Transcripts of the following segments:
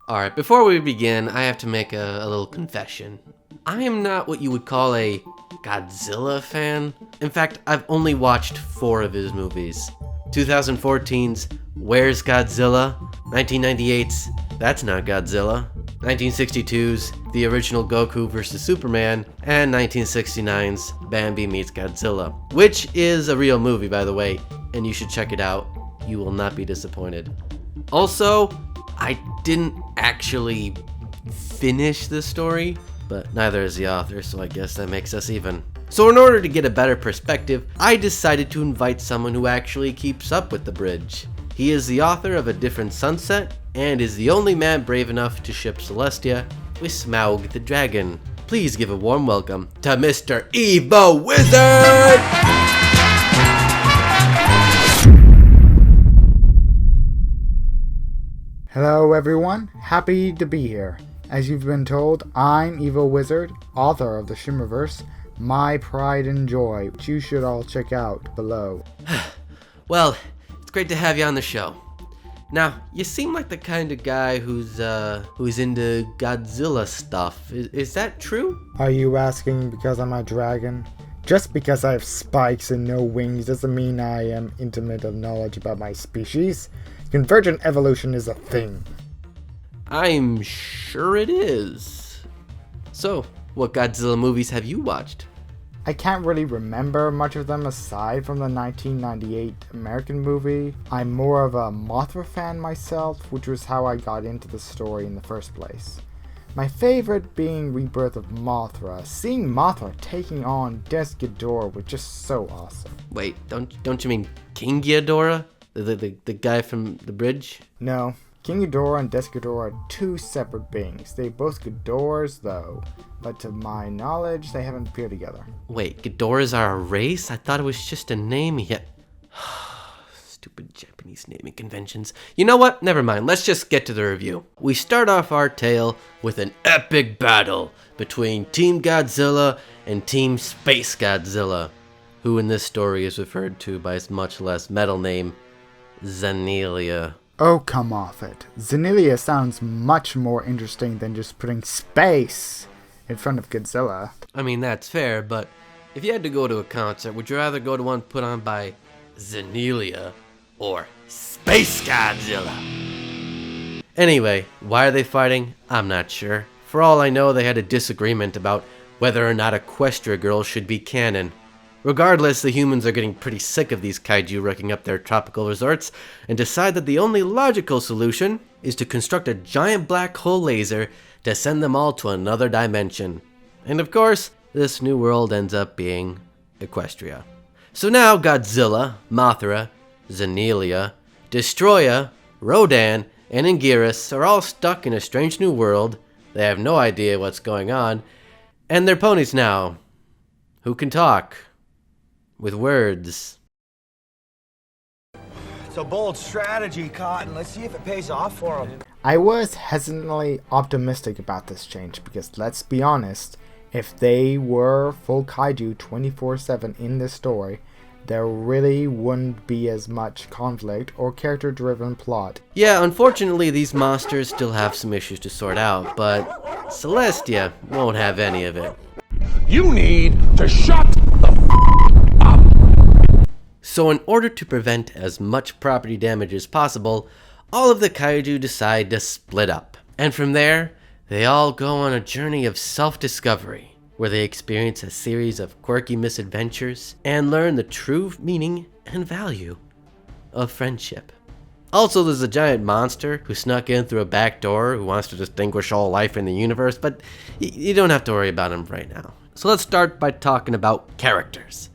Alright, before we begin, I have to make a little confession. I am not what you would call a Godzilla fan. In fact, I've only watched 4 of his movies. 2014's Where's Godzilla? 1998's That's Not Godzilla. 1962's The Original Goku vs. Superman, and 1969's Bambi Meets Godzilla, which is a real movie, by the way, and you should check it out. You will not be disappointed. Also, I didn't actually finish the story, but neither is the author, so I guess that makes us even. So in order to get a better perspective, I decided to invite someone who actually keeps up with the bridge. He is the author of A Different Sunset, and is the only man brave enough to ship Celestia with Smaug the Dragon. Please give a warm welcome to Mr. Evo Wizard! Hello everyone, happy to be here. As you've been told, I'm Evo Wizard, author of the Shimmerverse, my pride and joy, which you should all check out below. Well, it's great to have you on the show. Now, you seem like the kind of guy who's into Godzilla stuff. Is that true? Are you asking because I'm a dragon? Just because I have spikes and no wings doesn't mean I am intimate of knowledge about my species. Convergent evolution is a thing. I'm sure it is. So, what Godzilla movies have you watched? I can't really remember much of them aside from the 1998 American movie. I'm more of a Mothra fan myself, which was how I got into the story in the first place. My favorite being Rebirth of Mothra. Seeing Mothra taking on Des Ghidorah was just so awesome. Wait, don't you mean King Ghidorah? The guy from the bridge? No, King Ghidorah and Des Ghidorah are two separate beings. They both Ghidorahs though, but to my knowledge, they haven't appeared together. Wait, Ghidorahs are a race? I thought it was just a name yet. Stupid Japanese naming conventions. You know what? Never mind. Let's just get to the review. We start off our tale with an epic battle between Team Godzilla and Team Space Godzilla, who in this story is referred to by his much less metal name, Xenilia. Oh, come off it. Xenilia sounds much more interesting than just putting space in front of Godzilla. I mean, that's fair, but if you had to go to a concert, would you rather go to one put on by Xenilia or Space Godzilla? Anyway, why are they fighting? I'm not sure. For all I know, they had a disagreement about whether or not Equestria girls should be canon. Regardless, the humans are getting pretty sick of these kaiju wrecking up their tropical resorts and decide that the only logical solution is to construct a giant black hole laser to send them all to another dimension. And of course, this new world ends up being Equestria. So now Godzilla, Mothra, Xenilia, Destroya, Rodan, and Anguirus are all stuck in a strange new world. They have no idea what's going on, and they're ponies now, who can talk with words. It's a bold strategy, Cotton. Let's see if it pays off for him. I was hesitantly optimistic about this change because, let's be honest, if they were full kaiju 24/7 in this story, there really wouldn't be as much conflict or character-driven plot. Yeah, unfortunately these monsters still have some issues to sort out, but Celestia won't have any of it. You need to shut the up. So in order to prevent as much property damage as possible, all of the kaiju decide to split up. And from there, they all go on a journey of self-discovery, where they experience a series of quirky misadventures and learn the true meaning and value of friendship. Also, there's a giant monster who snuck in through a back door who wants to distinguish all life in the universe, but you don't have to worry about him right now. So let's start by talking about characters.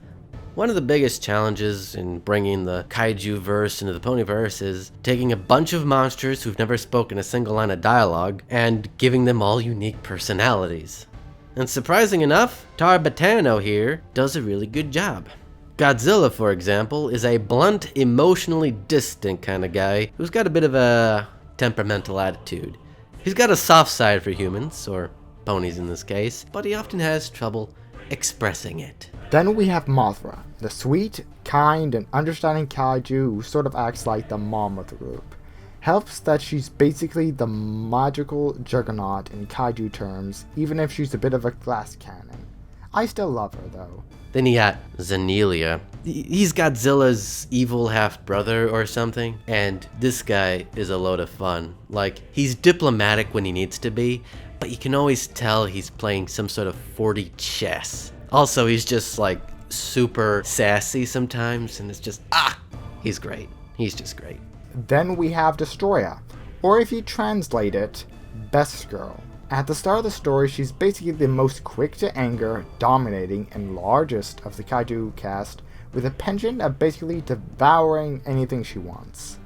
One of the biggest challenges in bringing the kaiju verse into the ponyverse is taking a bunch of monsters who've never spoken a single line of dialogue and giving them all unique personalities. And surprising enough, Tar Batano here does a really good job. Godzilla, for example, is a blunt, emotionally distant kind of guy who's got a bit of a temperamental attitude. He's got a soft side for humans, or ponies in this case, but he often has trouble expressing it. Then we have Mothra, the sweet, kind, and understanding kaiju who sort of acts like the mom of the group. Helps that she's basically the magical juggernaut in kaiju terms, even if she's a bit of a glass cannon. I still love her though. Then you got Xenelia. He's Godzilla's evil half-brother or something, and this guy is a load of fun. Like, he's diplomatic when he needs to be, but you can always tell he's playing some sort of 4D chess. Also, he's just like super sassy sometimes, and it's just, he's great. He's just great. Then we have Destroyer, or if you translate it, Best Girl. At the start of the story, she's basically the most quick to anger, dominating, and largest of the kaiju cast, with a penchant of basically devouring anything she wants.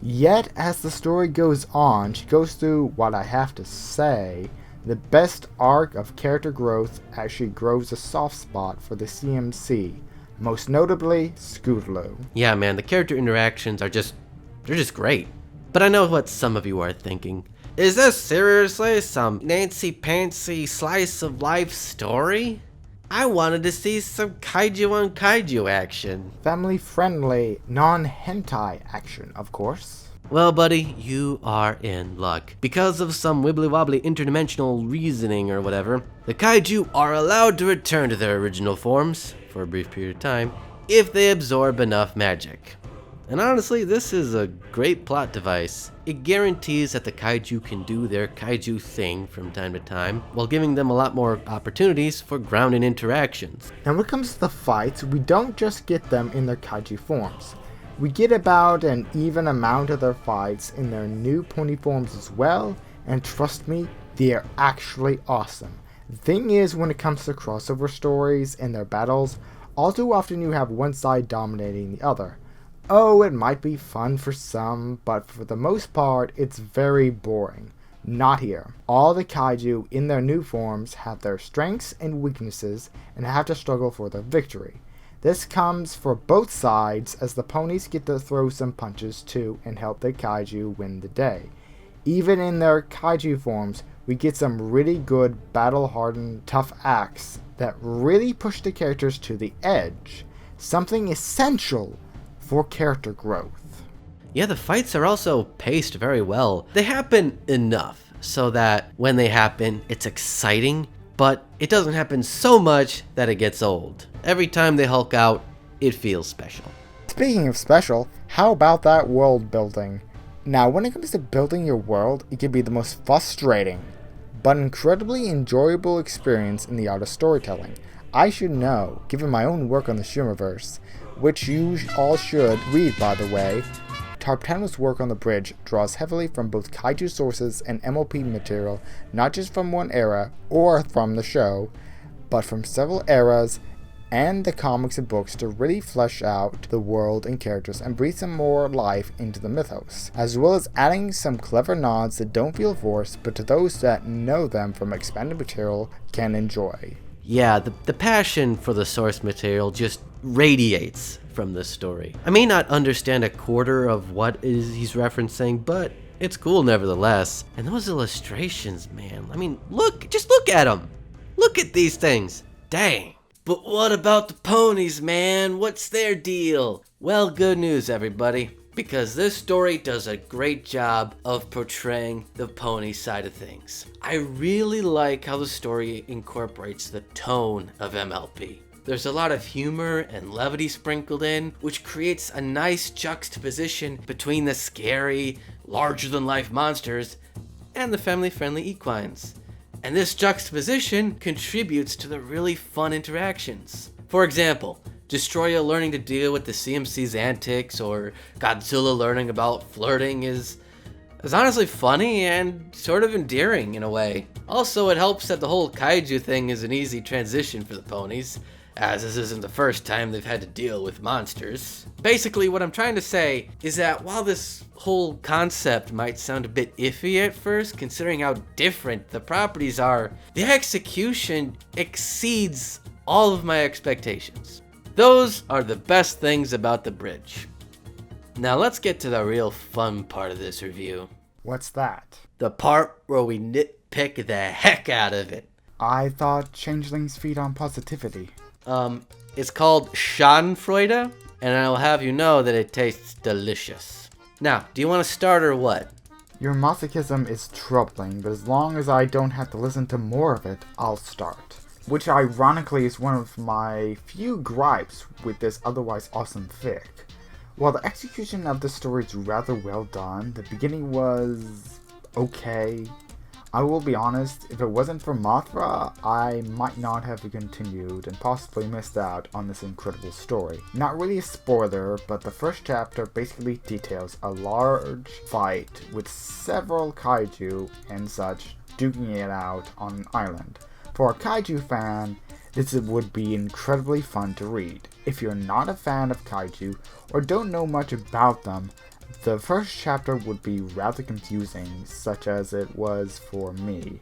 Yet, as the story goes on, she goes through what I have to say, the best arc of character growth as she grows a soft spot for the CMC, most notably Scootaloo. Yeah, man, the character interactions are they're just great. But I know what some of you are thinking. Is this seriously some Nancy Pantsy slice of life story? I wanted to see some kaiju on kaiju action. Family friendly, non-hentai action, of course. Well, buddy, you are in luck. Because of some wibbly-wobbly interdimensional reasoning or whatever, the kaiju are allowed to return to their original forms, for a brief period of time, if they absorb enough magic. And honestly, this is a great plot device. It guarantees that the kaiju can do their kaiju thing from time to time, while giving them a lot more opportunities for grounded interactions. Now when it comes to the fights, we don't just get them in their kaiju forms. We get about an even amount of their fights in their new pony forms as well, and trust me, they are actually awesome. The thing is, when it comes to crossover stories and their battles, all too often you have one side dominating the other. Oh, it might be fun for some, but for the most part, it's very boring. Not here. All the kaiju in their new forms have their strengths and weaknesses and have to struggle for their victory. This comes for both sides, as the ponies get to throw some punches too and help the kaiju win the day. Even in their kaiju forms, we get some really good battle-hardened tough acts that really push the characters to the edge. Something essential for character growth. Yeah, the fights are also paced very well. They happen enough so that when they happen, it's exciting, but it doesn't happen so much that it gets old. Every time they Hulk out, it feels special. Speaking of special, how about that world building? Now, when it comes to building your world, it can be the most frustrating, but incredibly enjoyable experience in the art of storytelling. I should know, given my own work on the Shimmerverse, which you all should read, by the way. Tarptano's work on the bridge draws heavily from both kaiju sources and MLP material, not just from one era or from the show, but from several eras and the comics and books to really flesh out the world and characters and breathe some more life into the mythos, as well as adding some clever nods that don't feel forced, but to those that know them from expanded material can enjoy. Yeah, the passion for the source material just radiates from this story. I may not understand a quarter of what he's referencing, but it's cool nevertheless. And those illustrations, man, I mean, just look at them. Look at these things. Dang. But what about the ponies, man? What's their deal? Well, good news, everybody, because this story does a great job of portraying the pony side of things. I really like how the story incorporates the tone of MLP. There's a lot of humor and levity sprinkled in, which creates a nice juxtaposition between the scary, larger-than-life monsters and the family-friendly equines. And this juxtaposition contributes to the really fun interactions. For example, Destroyer learning to deal with the CMC's antics, or Godzilla learning about flirting is honestly funny and sort of endearing in a way. Also, it helps that the whole kaiju thing is an easy transition for the ponies, as this isn't the first time they've had to deal with monsters. Basically, what I'm trying to say is that while this whole concept might sound a bit iffy at first, considering how different the properties are, the execution exceeds all of my expectations. Those are the best things about the bridge. Now let's get to the real fun part of this review. What's that? The part where we nitpick the heck out of it. I thought changelings feed on positivity. It's called Schadenfreude, and I'll have you know that it tastes delicious. Now, do you want to start or what? Your masochism is troubling, but as long as I don't have to listen to more of it, I'll start. Which ironically is one of my few gripes with this otherwise awesome fic. While the execution of the story is rather well done, the beginning was okay. I will be honest, if it wasn't for Mothra, I might not have continued and possibly missed out on this incredible story. Not really a spoiler, but the first chapter basically details a large fight with several kaiju and such duking it out on an island. For a kaiju fan, this would be incredibly fun to read. If you're not a fan of kaiju or don't know much about them, the first chapter would be rather confusing, such as it was for me.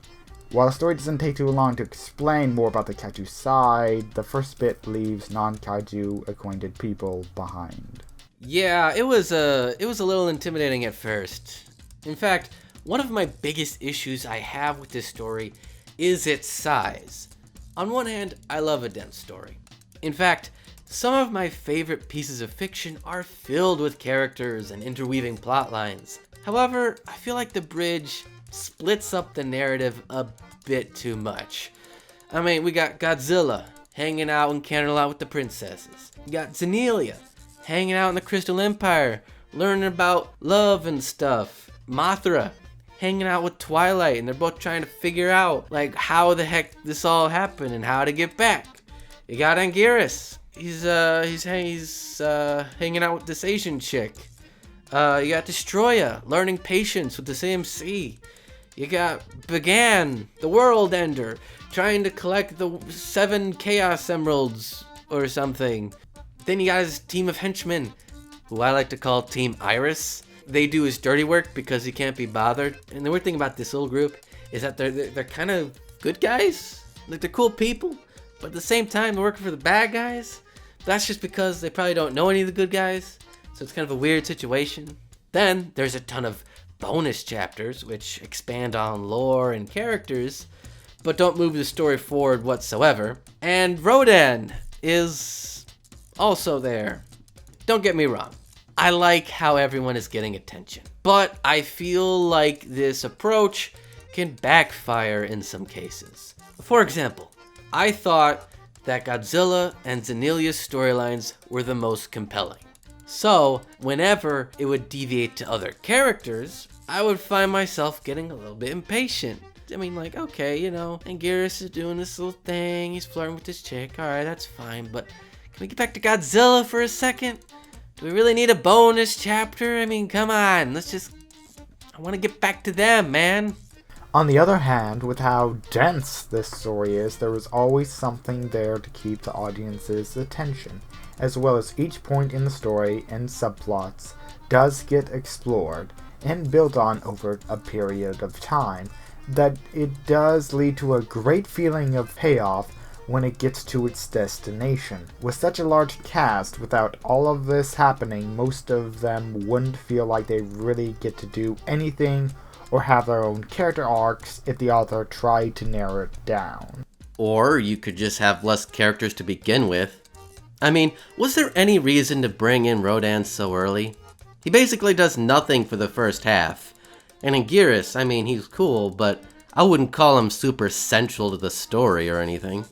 While the story doesn't take too long to explain more about the kaiju side, the first bit leaves non-kaiju acquainted people behind. Yeah, it was a little intimidating at first. In fact, one of my biggest issues I have with this story is its size. On one hand, I love a dense story. In fact, some of my favorite pieces of fiction are filled with characters and interweaving plot lines. However, I feel like the bridge splits up the narrative a bit too much. I mean, we got Godzilla hanging out in Canterlot with the princesses. You got Xenelia hanging out in the Crystal Empire, learning about love and stuff. Mothra hanging out with Twilight, and they're both trying to figure out like how the heck this all happened and how to get back. You got Anguirus. He's hanging out with this Asian chick. You got Destroya learning patience with this AMC. You got Began, the World Ender, trying to collect the 7 Chaos Emeralds or something. Then you got his team of henchmen, who I like to call Team Iris. They do his dirty work because he can't be bothered. And the weird thing about this little group is that they're kind of good guys. Like, they're cool people, but at the same time they're working for the bad guys. That's just because they probably don't know any of the good guys, so it's kind of a weird situation. Then there's a ton of bonus chapters which expand on lore and characters, but don't move the story forward whatsoever. And Rodan is also there. Don't get me wrong, I like how everyone is getting attention, but I feel like this approach can backfire in some cases. For example, I thought that Godzilla and Xenelia's storylines were the most compelling. So, whenever it would deviate to other characters, I would find myself getting a little bit impatient. I mean, like, okay, you know, Anguirus is doing this little thing, he's flirting with this chick, alright, that's fine, but can we get back to Godzilla for a second? Do we really need a bonus chapter? I mean, come on, I want to get back to them, man. On the other hand, with how dense this story is, there is always something there to keep the audience's attention, as well as each point in the story and subplots does get explored and built on over a period of time, that it does lead to a great feeling of payoff when it gets to its destination. With such a large cast, without all of this happening, most of them wouldn't feel like they really get to do anything or have their own character arcs if the author tried to narrow it down. Or you could just have less characters to begin with. I mean, was there any reason to bring in Rodan so early? He basically does nothing for the first half. And Anguirus, I mean, he's cool, but I wouldn't call him super central to the story or anything.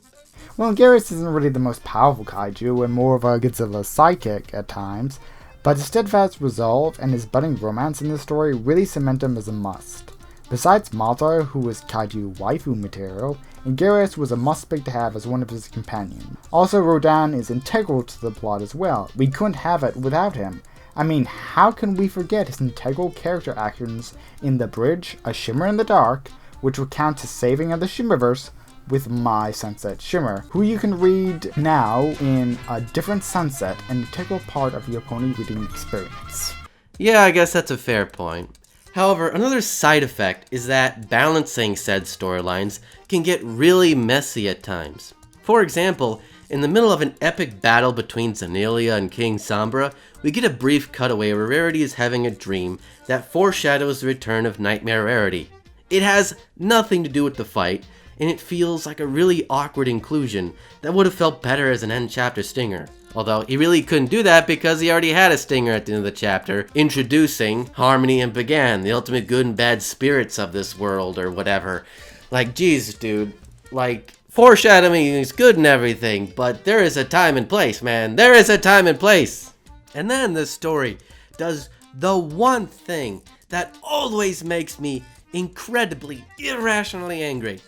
Well, Anguirus isn't really the most powerful kaiju and more of a Godzilla sidekick at times, but his steadfast resolve and his budding romance in the story really cement him as a must. Besides Mothra, who was kaiju waifu material, Anguirus was a must pick to have as one of his companions. Also, Rodan is integral to the plot as well. We couldn't have it without him. I mean, how can we forget his integral character actions in The Bridge, A Shimmer in the Dark, which recounts his saving of the Shimmerverse with My Sunset Shimmer, who you can read now in A Different Sunset, an integral part of your pony reading experience. Yeah, I guess that's a fair point. However, another side effect is that balancing said storylines can get really messy at times. For example, in the middle of an epic battle between Xenelia and King Sombra, we get a brief cutaway where Rarity is having a dream that foreshadows the return of Nightmare Rarity. It has nothing to do with the fight, and it feels like a really awkward inclusion that would have felt better as an end chapter stinger. Although he really couldn't do that because he already had a stinger at the end of the chapter, introducing Harmony and Began, the ultimate good and bad spirits of this world or whatever. Like, geez, dude, like, foreshadowing is good and everything, but there is a time and place, man. There is a time and place. And then this story does the one thing that always makes me incredibly, irrationally angry.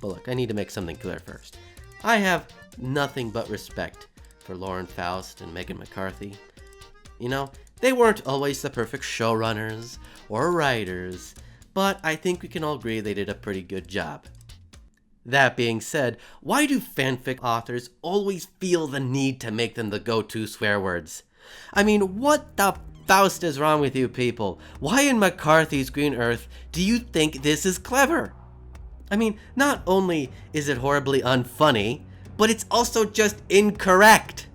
But look, I need to make something clear first. I have nothing but respect for Lauren Faust and Megan McCarthy. You know, they weren't always the perfect showrunners or writers, but I think we can all agree they did a pretty good job. That being said, why do fanfic authors always feel the need to make them the go-to swear words? I mean, what the Faust is wrong with you people? Why in McCarthy's Green Earth do you think this is clever? I mean, not only is it horribly unfunny, but it's also just incorrect.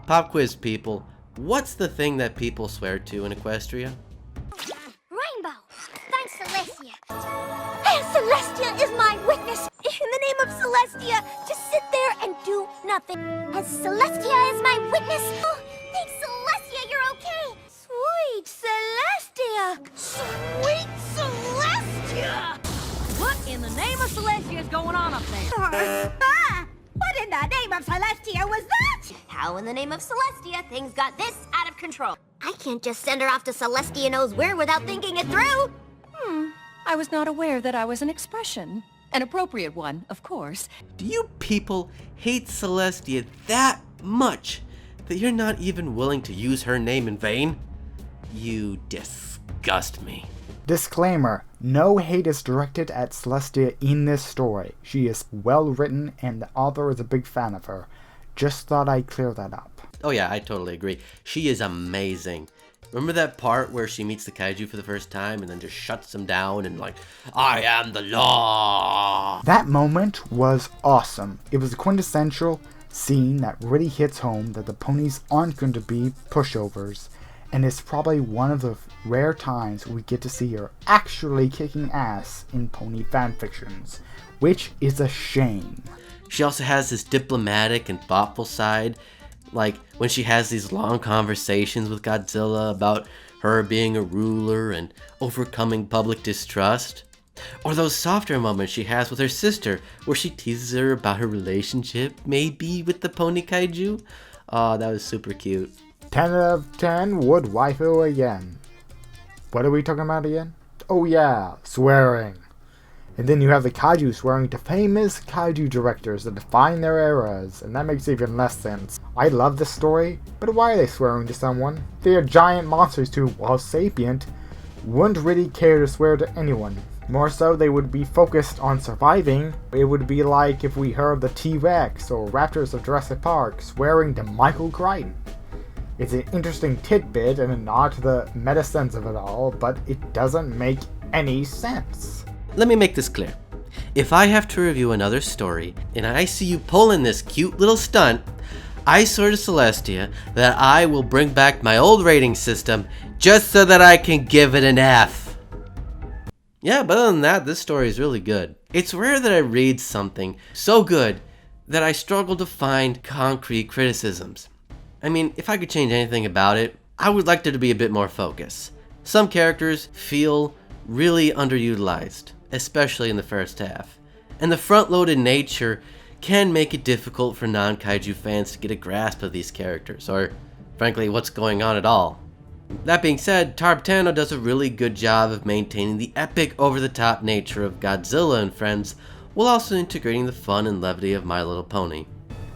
Pop quiz people, what's the thing that people swear to in Equestria? Rainbow! Thanks, Celestia. And Celestia is my witness. In the name of Celestia, just sit there and do nothing. As Celestia is my witness. Oh, thanks, Celestia, you're okay. Sweet Celestia! Sweet Celestia! What in the name of Celestia is going on up there? What in the name of Celestia was that? How in the name of Celestia things got this out of control? I can't just send her off to Celestia knows where without thinking it through. I was not aware that I was an expression. An appropriate one, of course. Do you people hate Celestia that much that you're not even willing to use her name in vain? You disgust me. Disclaimer, no hate is directed at Celestia in this story. She is well written and the author is a big fan of her. Just thought I'd clear that up. Oh yeah, I totally agree. She is amazing. Remember that part where she meets the kaiju for the first time and then just shuts them down and like, I am the law? That moment was awesome. It was a quintessential scene that really hits home that the ponies aren't going to be pushovers, and it's probably one of the rare times we get to see her actually kicking ass in pony fanfictions, which is a shame. She also has this diplomatic and thoughtful side, like when she has these long conversations with Godzilla about her being a ruler and overcoming public distrust. Or those softer moments she has with her sister, where she teases her about her relationship, maybe with the pony kaiju. Oh, that was super cute. 10 out of 10 would waifu again. What are we talking about again? Oh yeah, swearing. And then you have the kaiju swearing to famous kaiju directors that define their eras, and that makes even less sense. I love this story, but why are they swearing to someone? They are giant monsters who, while sapient, wouldn't really care to swear to anyone. More so, they would be focused on surviving. It would be like if we heard the T-Rex or Raptors of Jurassic Park swearing to Michael Crichton. It's an interesting tidbit and a nod to the meta sense of it all, but it doesn't make any sense. Let me make this clear. If I have to review another story and I see you pulling this cute little stunt, I swear to Celestia that I will bring back my old rating system just so that I can give it an F. Yeah, but other than that, this story is really good. It's rare that I read something so good that I struggle to find concrete criticisms. I mean, if I could change anything about it, I would like there to be a bit more focus. Some characters feel really underutilized, especially in the first half. And the front-loaded nature can make it difficult for non-kaiju fans to get a grasp of these characters, or frankly, what's going on at all. That being said, Tarbtano does a really good job of maintaining the epic, over-the-top nature of Godzilla and Friends, while also integrating the fun and levity of My Little Pony.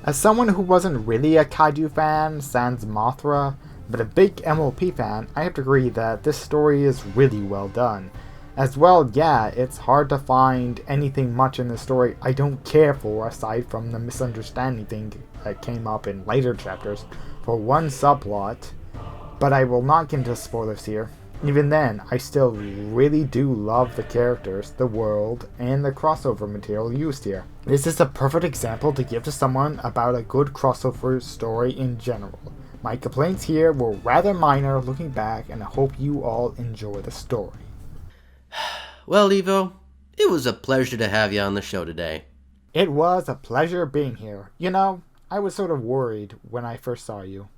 As someone who wasn't really a kaiju fan, sans Mothra, but a big MLP fan, I have to agree that this story is really well done. As well, yeah, it's hard to find anything much in the story I don't care for aside from the misunderstanding thing that came up in later chapters for one subplot, but I will not get into spoilers here. Even then, I still really do love the characters, the world, and the crossover material used here. This is a perfect example to give to someone about a good crossover story in general. My complaints here were rather minor looking back, and I hope you all enjoy the story. Well, Evo, it was a pleasure to have you on the show today. It was a pleasure being here. You know, I was sort of worried when I first saw you.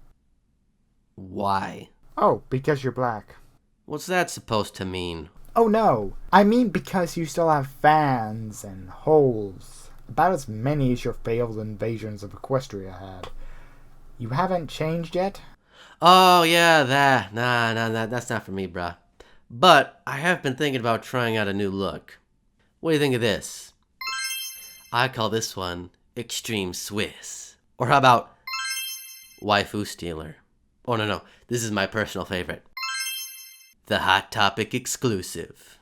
Why? Oh, because you're black. What's that supposed to mean? Oh no, I mean because you still have fans and holes. About as many as your failed invasions of Equestria had. You haven't changed yet? Oh, yeah, that. Nah, that's not for me, bruh. But I have been thinking about trying out a new look. What do you think of this? I call this one Extreme Swiss. Or how about Waifu Stealer? Oh, no, this is my personal favorite. The Hot Topic exclusive.